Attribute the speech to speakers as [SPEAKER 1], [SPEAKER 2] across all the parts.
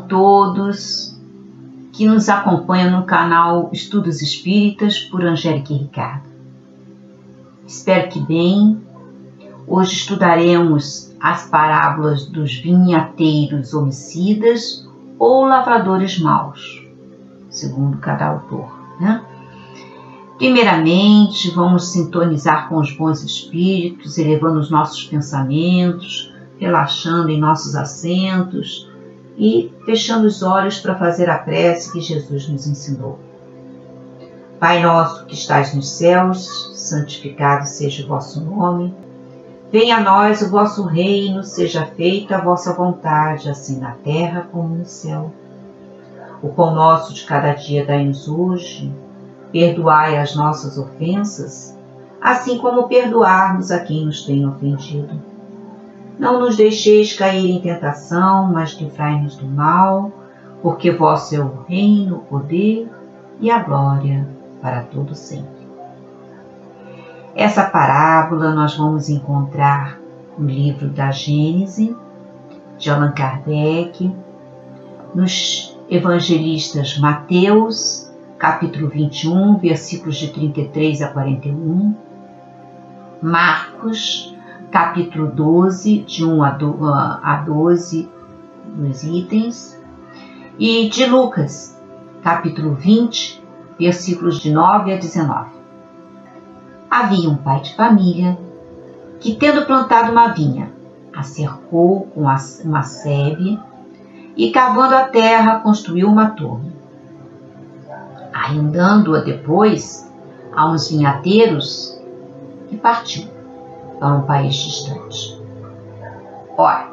[SPEAKER 1] todos que nos acompanham no canal Estudos Espíritas por Angélica e Ricardo. Espero que bem. Hoje estudaremos as parábolas dos vinhateiros homicidas ou lavradores maus, segundo cada autor, né? Primeiramente, vamos sintonizar com os bons espíritos, elevando os nossos pensamentos, relaxando em nossos assentos e fechando os olhos para fazer a prece que Jesus nos ensinou. Pai nosso que estais nos céus, santificado seja o vosso nome. Venha a nós o vosso reino, seja feita a vossa vontade, assim na terra como no céu. O pão nosso de cada dia dai-nos hoje. Perdoai as nossas ofensas, assim como perdoarmos a quem nos tem ofendido. Não nos deixeis cair em tentação, mas livrai-nos do mal, porque vosso é o reino, o poder e a glória para todo sempre. Essa parábola nós vamos encontrar no livro da Gênese, de Allan Kardec, nos evangelistas Mateus, capítulo 21, versículos de 33 a 41, Marcos, capítulo 12, de 1 a 12, nos itens, e de Lucas, capítulo 20, versículos de 9 a 19. Havia um pai de família que, tendo plantado uma vinha, a cercou com uma sebe e, cavando a terra, construiu uma torre. Arrendando-a depois a uns vinhateiros e partiu para um país distante. Ora,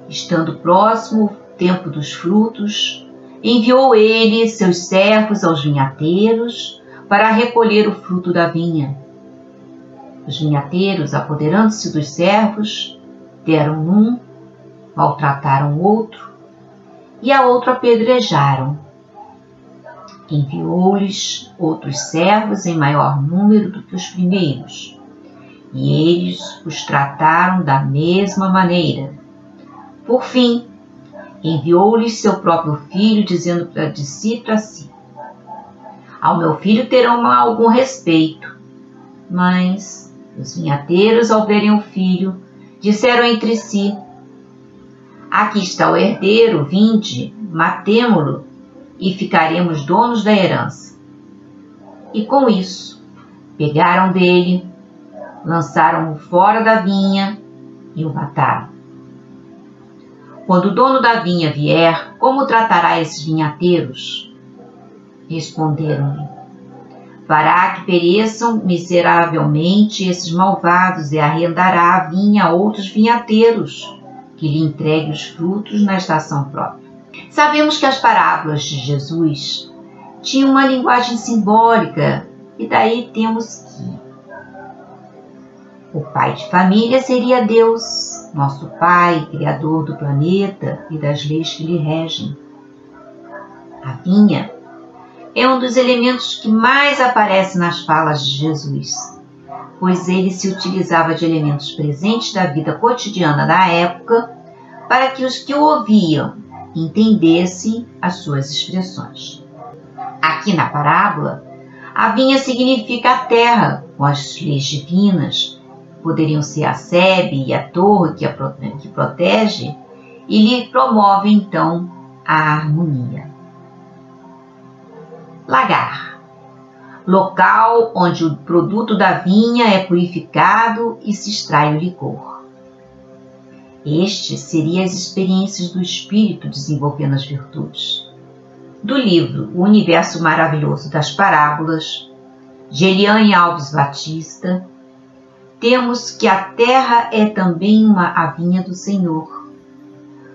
[SPEAKER 1] estando próximo o tempo dos frutos, enviou ele seus servos aos vinhateiros para recolher o fruto da vinha. Os vinhateiros, apoderando-se dos servos, deram um, maltrataram o outro e a outro apedrejaram. Enviou-lhes outros servos em maior número do que os primeiros, e eles os trataram da mesma maneira. Por fim, enviou-lhes seu próprio filho, dizendo de si para si: ao meu filho terão algum respeito. Mas os vinhateiros, ao verem o filho, disseram entre si: aqui está o herdeiro, vinde, matemo-lo, e ficaremos donos da herança. E com isso, pegaram dele, lançaram-o fora da vinha e o mataram. Quando o dono da vinha vier, como tratará esses vinhateiros? Responderam-lhe: fará que pereçam miseravelmente esses malvados e arrendará a vinha a outros vinhateiros, que lhe entreguem os frutos na estação própria. Sabemos que as parábolas de Jesus tinham uma linguagem simbólica, e daí temos que o pai de família seria Deus, nosso Pai, Criador do planeta e das leis que lhe regem. A vinha é um dos elementos que mais aparece nas falas de Jesus, pois ele se utilizava de elementos presentes da vida cotidiana da época para que os que o ouviam entendessem as suas expressões. Aqui na parábola, a vinha significa a terra, com as leis divinas, poderiam ser a sebe e a torre que protege e lhe promove então a harmonia. Lagar, local onde o produto da vinha é purificado e se extrai o licor. Este seria as experiências do espírito desenvolvendo as virtudes. Do livro O Universo Maravilhoso das Parábolas, de Eliane Alves Batista, temos que a terra é também a vinha do Senhor,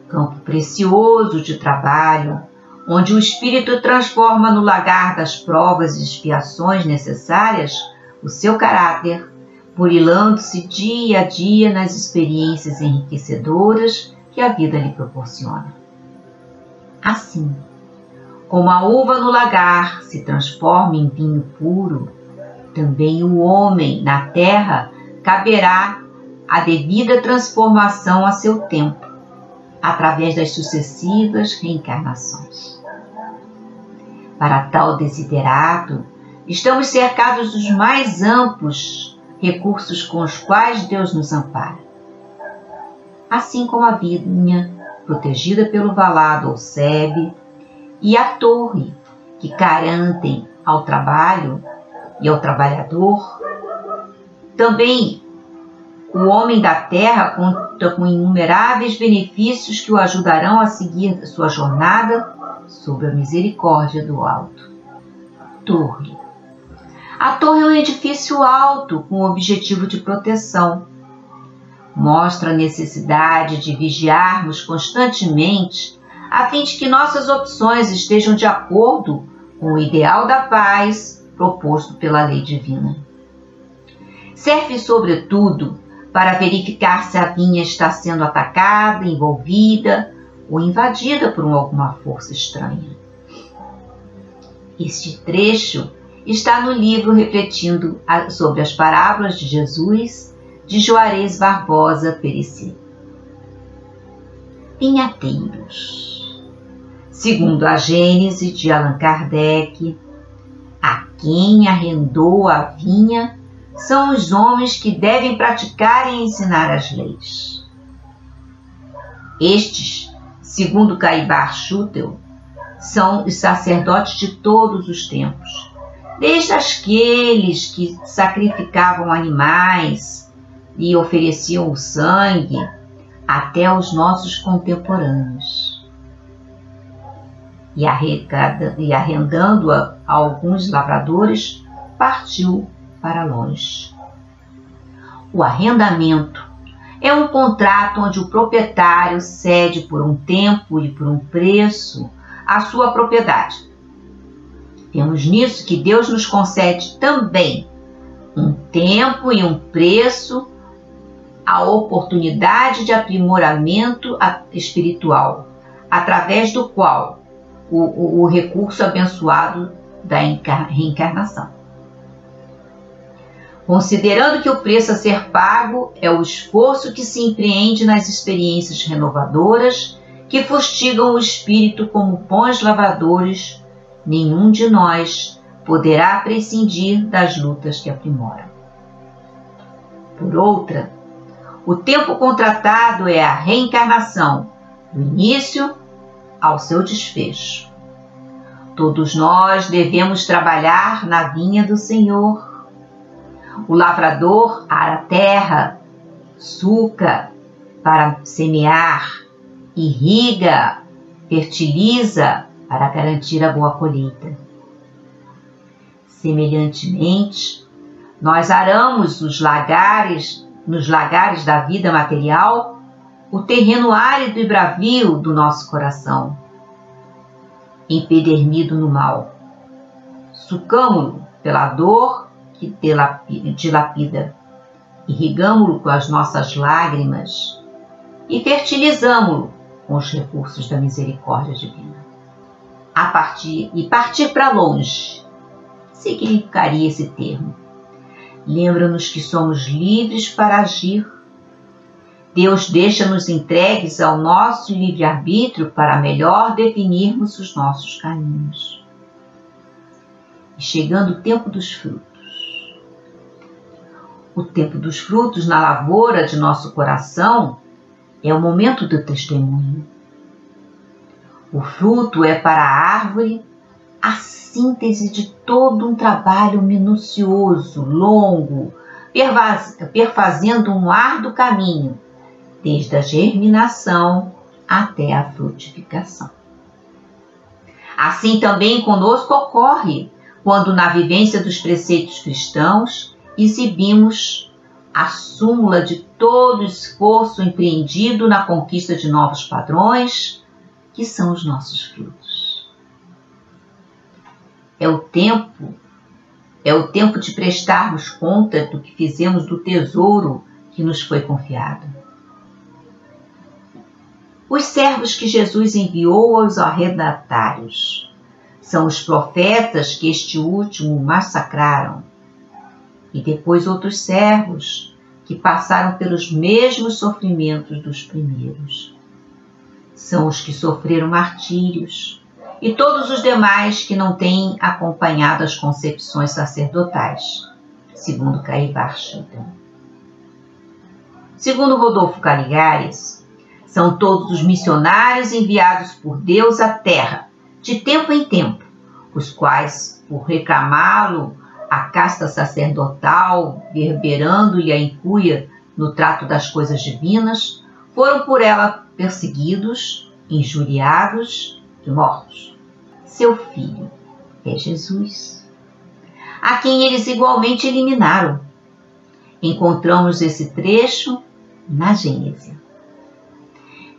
[SPEAKER 1] campo precioso de trabalho, onde o espírito transforma no lagar das provas e expiações necessárias o seu caráter, burilando-se dia a dia nas experiências enriquecedoras que a vida lhe proporciona. Assim, como a uva no lagar se transforma em vinho puro, também o homem na terra caberá a devida transformação a seu tempo, através das sucessivas reencarnações. Para tal desiderato, estamos cercados dos mais amplos recursos com os quais Deus nos ampara. Assim como a vinha protegida pelo valado ou sebe e a torre que garantem ao trabalho e ao trabalhador, também o homem da terra conta com inumeráveis benefícios que o ajudarão a seguir sua jornada sob a misericórdia do alto. Torre. A torre é um edifício alto com o objetivo de proteção. Mostra a necessidade de vigiarmos constantemente a fim de que nossas opções estejam de acordo com o ideal da paz proposto pela lei divina. Serve, sobretudo, para verificar se a vinha está sendo atacada, envolvida ou invadida por alguma força estranha. Este trecho está no livro refletindo sobre as parábolas de Jesus, de Juarez Barbosa Perecer. Vinhateiros. Segundo a Gênese de Allan Kardec, a quem arrendou a vinha são os homens que devem praticar e ensinar as leis. Estes, segundo Caibar Schutel, são os sacerdotes de todos os tempos, desde aqueles que sacrificavam animais e ofereciam o sangue, até os nossos contemporâneos. E arrendando-a a alguns lavradores, partiu para longe. O arrendamento é um contrato onde o proprietário cede por um tempo e por um preço a sua propriedade. Vemos nisso que Deus nos concede também um tempo e um preço, a oportunidade de aprimoramento espiritual, através do qual o recurso abençoado da reencarnação. Considerando que o preço a ser pago é o esforço que se empreende nas experiências renovadoras que fustigam o espírito como bons lavradores, nenhum de nós poderá prescindir das lutas que aprimoram. Por outra, o tempo contratado é a reencarnação, do início ao seu desfecho. Todos nós devemos trabalhar na vinha do Senhor. O lavrador ara a terra, suca para semear, irriga, fertiliza para garantir a boa colheita. Semelhantemente, nós aramos nos lagares da vida material o terreno árido e bravio do nosso coração, empedernido no mal. Sucamo-lo pela dor que dilapida, irrigamo-lo com as nossas lágrimas e fertilizamo-lo com os recursos da misericórdia divina. Partir para longe significaria esse termo. Lembra-nos que somos livres para agir. Deus deixa-nos entregues ao nosso livre-arbítrio para melhor definirmos os nossos caminhos. E chegando o tempo dos frutos. O tempo dos frutos na lavoura de nosso coração é o momento do testemunho. O fruto é para a árvore a síntese de todo um trabalho minucioso, longo, perfazendo um árduo caminho, desde a germinação até a frutificação. Assim também conosco ocorre quando, na vivência dos preceitos cristãos, exibimos a súmula de todo o esforço empreendido na conquista de novos padrões, que são os nossos frutos. É o tempo de prestarmos conta do que fizemos do tesouro que nos foi confiado. Os servos que Jesus enviou aos arrendatários são os profetas que este último massacraram, e depois outros servos que passaram pelos mesmos sofrimentos dos primeiros. são os que sofreram martírios e todos os demais que não têm acompanhado as concepções sacerdotais, segundo Caivar Chilton. Segundo Rodolfo Caligares, são todos os missionários enviados por Deus à terra, de tempo em tempo, os quais, por reclamá-lo a casta sacerdotal, verberando-lhe a incuia no trato das coisas divinas, foram por ela perseguidos, injuriados e mortos. Seu filho é Jesus, a quem eles igualmente eliminaram. Encontramos esse trecho na Gênese.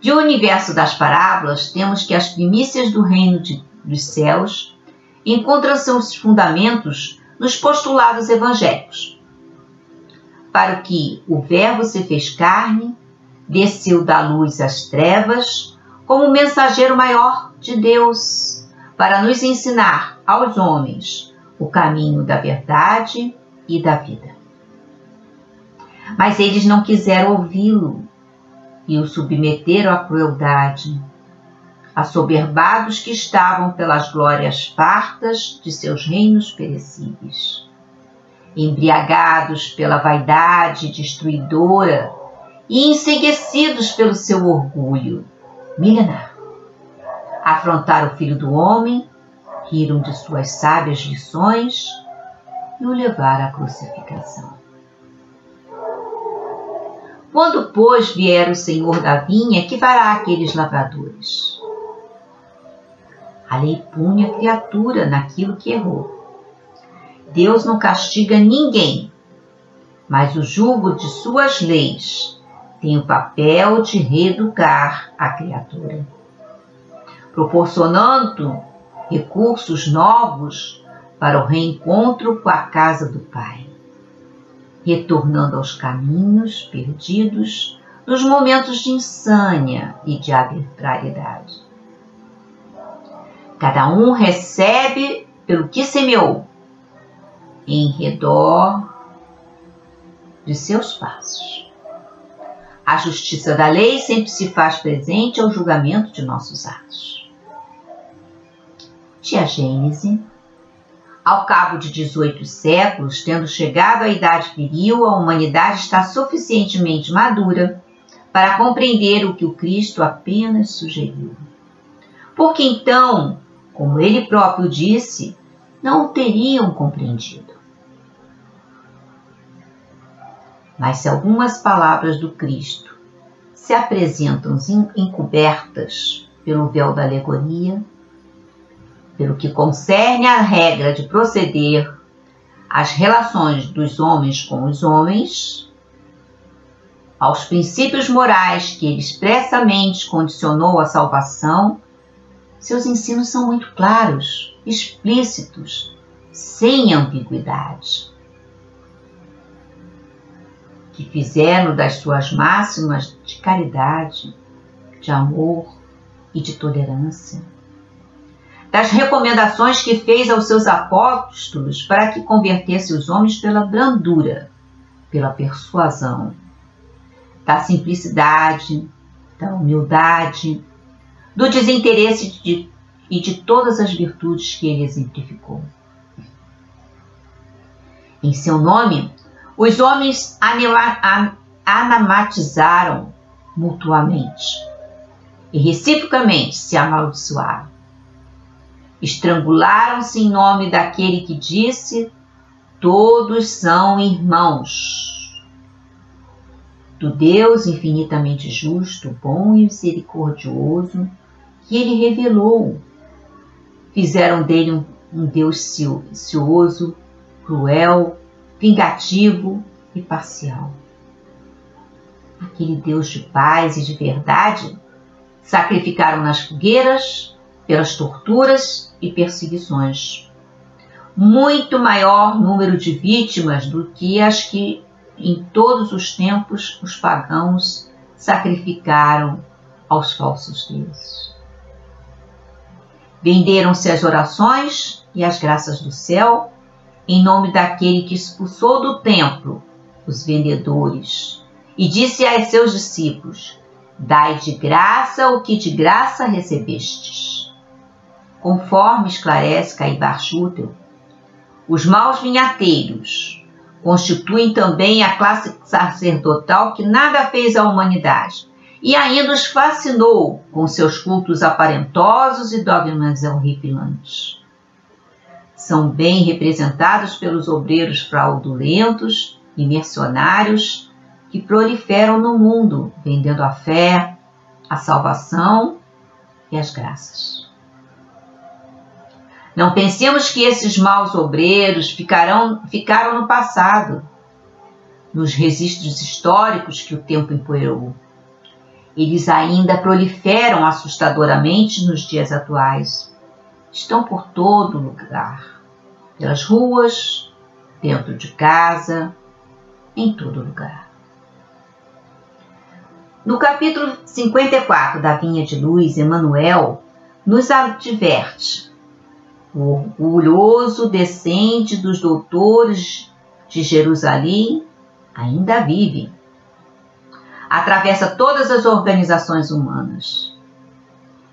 [SPEAKER 1] De O Universo das Parábolas, temos que as primícias do reino dos céus encontram seus fundamentos nos postulados evangélicos. Para o que o Verbo se fez carne, desceu da luz às trevas, como mensageiro maior de Deus, para nos ensinar aos homens o caminho da verdade e da vida. Mas eles não quiseram ouvi-lo e o submeteram à crueldade, assoberbados que estavam pelas glórias fartas de seus reinos perecíveis, embriagados pela vaidade destruidora e enceguecidos pelo seu orgulho milenar. Afrontaram o Filho do Homem, riram de suas sábias lições e o levaram à crucificação. Quando, pois, vier o Senhor da vinha, que fará aqueles lavradores? A lei pune a criatura naquilo que errou. Deus não castiga ninguém, mas o jugo de suas leis tem o papel de reeducar a criatura, proporcionando recursos novos para o reencontro com a casa do Pai, retornando aos caminhos perdidos nos momentos de insânia e de arbitrariedade. Cada um recebe pelo que semeou em redor de seus passos. A justiça da lei sempre se faz presente ao julgamento de nossos atos. De A Gênese. Ao cabo de 18 séculos, tendo chegado à idade viril, a humanidade está suficientemente madura para compreender o que o Cristo apenas sugeriu. Porque então, como ele próprio disse, não o teriam compreendido. Mas se algumas palavras do Cristo se apresentam encobertas pelo véu da alegoria, pelo que concerne à regra de proceder, às relações dos homens com os homens, aos princípios morais que ele expressamente condicionou à salvação, seus ensinos são muito claros, explícitos, sem ambiguidade, que fizeram das suas máximas de caridade, de amor e de tolerância, das recomendações que fez aos seus apóstolos para que convertesse os homens pela brandura, pela persuasão, da simplicidade, da humildade, do desinteresse e de todas as virtudes que ele exemplificou. Em seu nome, os homens anamatizaram mutuamente e reciprocamente se amaldiçoaram. Estrangularam-se em nome daquele que disse: todos são irmãos. Do Deus infinitamente justo, bom e misericordioso, que ele revelou. Fizeram dele um Deus cioso, cruel, vingativo e parcial. Aquele Deus de paz e de verdade sacrificaram nas fogueiras, pelas torturas e perseguições. Muito maior número de vítimas do que as que em todos os tempos os pagãos sacrificaram aos falsos deuses. Venderam-se as orações e as graças do céu em nome daquele que expulsou do templo os vendedores e disse a seus discípulos: Dai de graça o que de graça recebestes. Conforme esclarece Caibar Schutel, os maus vinhateiros constituem também a classe sacerdotal que nada fez à humanidade e ainda os fascinou com seus cultos aparentosos e dogmas horripilantes. São bem representados pelos obreiros fraudulentos e mercenários que proliferam no mundo, vendendo a fé, a salvação e as graças. Não pensemos que esses maus obreiros ficaram no passado, nos registros históricos que o tempo empoeirou. Eles ainda proliferam assustadoramente nos dias atuais. Estão por todo lugar, pelas ruas, dentro de casa, em todo lugar. No capítulo 54 da Vinha de Luz, Emmanuel nos adverte: o orgulhoso descende dos doutores de Jerusalém ainda vive. Atravessa todas as organizações humanas.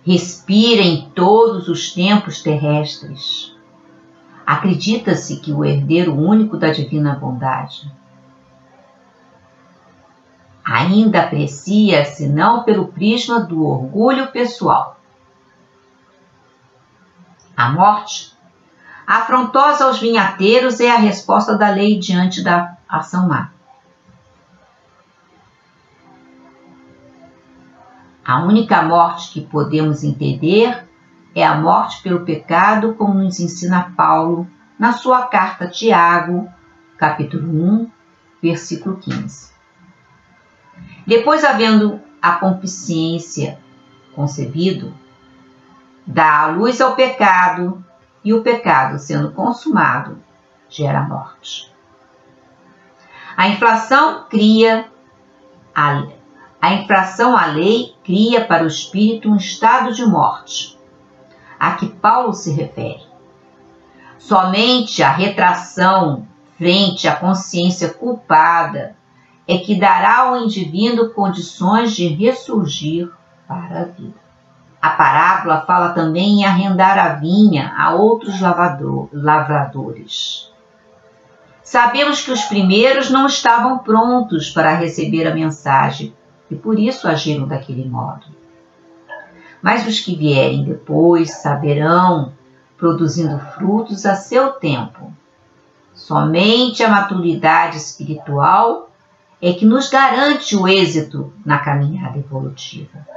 [SPEAKER 1] Respira em todos os tempos terrestres. Acredita-se que o herdeiro único da divina bondade ainda aprecia-se não pelo prisma do orgulho pessoal. A morte, afrontosa aos vinhateiros, é a resposta da lei diante da ação má. A única morte que podemos entender é a morte pelo pecado, como nos ensina Paulo na sua carta a Tiago, capítulo 1, versículo 15. Depois, havendo a concupiscência concebido, dá a luz ao pecado, e o pecado, sendo consumado, gera morte. A infração à lei cria para o espírito um estado de morte, a que Paulo se refere. Somente a retração frente à consciência culpada é que dará ao indivíduo condições de ressurgir para a vida. A parábola fala também em arrendar a vinha a outros lavradores. Sabemos que os primeiros não estavam prontos para receber a mensagem e por isso agiram daquele modo. Mas os que vierem depois saberão, produzindo frutos a seu tempo. Somente a maturidade espiritual é que nos garante o êxito na caminhada evolutiva.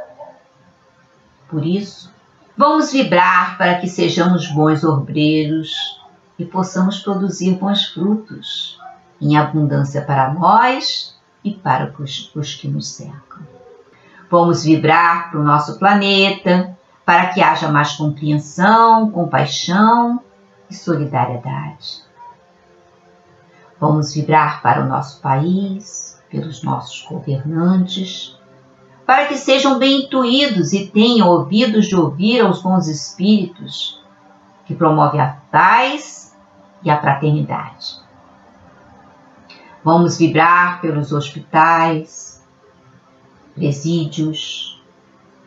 [SPEAKER 1] Por isso, vamos vibrar para que sejamos bons obreiros e possamos produzir bons frutos, em abundância para nós e para os que nos cercam. Vamos vibrar para o nosso planeta, para que haja mais compreensão, compaixão e solidariedade. Vamos vibrar para o nosso país, pelos nossos governantes, para que sejam bem intuídos e tenham ouvidos de ouvir aos bons espíritos, que promovem a paz e a fraternidade. Vamos vibrar pelos hospitais, presídios,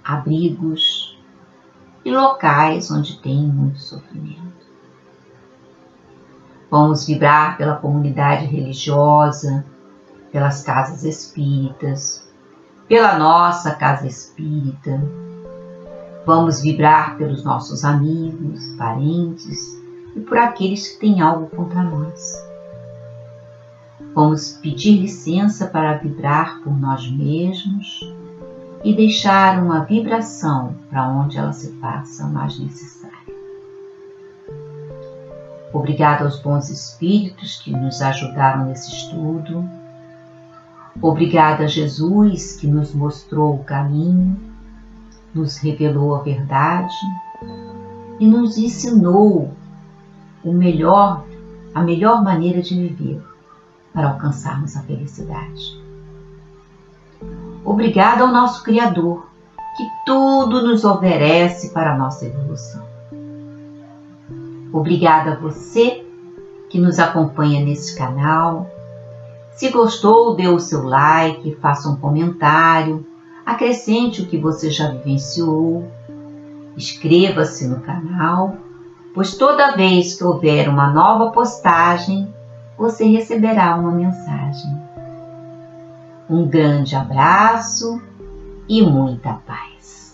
[SPEAKER 1] abrigos e locais onde tem muito sofrimento. Vamos vibrar pela comunidade religiosa, pelas casas espíritas, pela nossa casa espírita. Vamos vibrar pelos nossos amigos, parentes e por aqueles que têm algo contra nós. Vamos pedir licença para vibrar por nós mesmos e deixar uma vibração para onde ela se faça mais necessária. Obrigado aos bons espíritos que nos ajudaram nesse estudo. Obrigada a Jesus que nos mostrou o caminho, nos revelou a verdade e nos ensinou a melhor maneira de viver para alcançarmos a felicidade. Obrigada ao nosso Criador, que tudo nos oferece para a nossa evolução. Obrigada a você que nos acompanha nesse canal. Se gostou, dê o seu like, faça um comentário, acrescente o que você já vivenciou, inscreva-se no canal, pois toda vez que houver uma nova postagem, você receberá uma mensagem. Um grande abraço e muita paz.